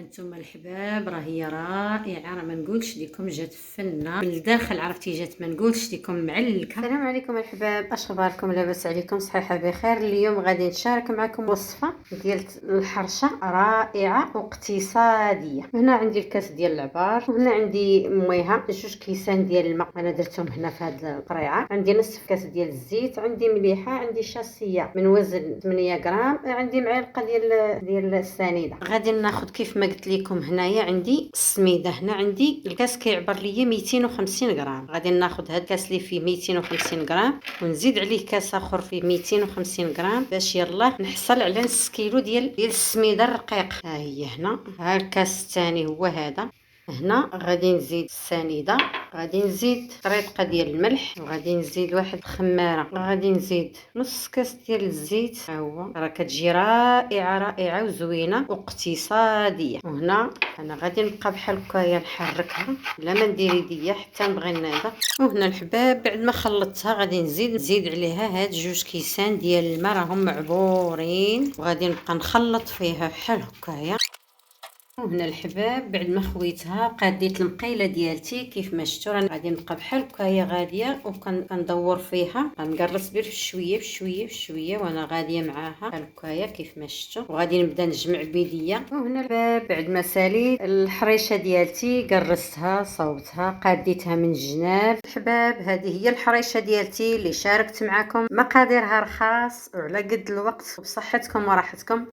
هانتوما الحباب، راه هي رائعه، راه ما نقولش لكم جات فنه بالداخل، عرفتي جات ما نقولش لكم معلكه. السلام عليكم الحباب، اش اخباركم؟ لاباس عليكم؟ صحيحه بخير. اليوم غادي نشارك معكم وصفه ديال الحرشه رائعه واقتصاديه. هنا عندي الكاس ديال العبار، وهنا عندي مويها 2 كيسان ديال الماء، انا درتهم هنا في هذه القريعه. عندي نصف كاس ديال الزيت، عندي مليحه، عندي شاسيه من وزن 8 غرام، عندي معلقه ديال السنيده. غادي ناخذ كيف ما قلت لكم هنايا عندي السميده. هنا عندي الكاس كيعبر ليا 250 غرام، غادي ناخذ هذا الكاس اللي فيه 250 غرام ونزيد عليه كاس اخر فيه 250 غرام باش يلاه نحصل على نص كيلو ديال السميده الرقيق. ها هي هنا، ها الكاس الثاني هو هذا. هنا غادي نزيد السنيده، غادي نزيد طريقه ديال الملح، وغادي نزيد واحد الخماره، غادي نزيد نص كاس ديال الزيت. ها هو راه كتجي رائعه رائعه وزوينه واقتصاديه. وهنا انا غادي نبقى بحال هكايا نحركها بلا ما ندير يديا حتى نبغي ناضه. وهنا الحباب بعد ما خلطتها غادي نزيد عليها هاد 2 كيسان ديال الماء راهم معبورين، وغادي نبقى نخلط فيها بحال هكايا. وهنا الحباب بعد ما خويتها قاديت المقيله ديالتي كيف ما شفتوا، راه غادي نبقى بحال هكايا غاديه وكندور فيها، غنقرص بشويه بشويه بشويه بشويه وانا غاديه معاها بحال هكايا كيف ما شفتوا. وغادي نبدا نجمع بيديا. وهنا الحباب بعد ما ساليت الحريشه ديالتي قرصتها صوبتها قاديتها من الجناب. الحباب هذه هي الحريشه ديالتي اللي شاركت معكم، مقاديرها رخاص وعلى قد الوقت وبصحتكم وراحتكم.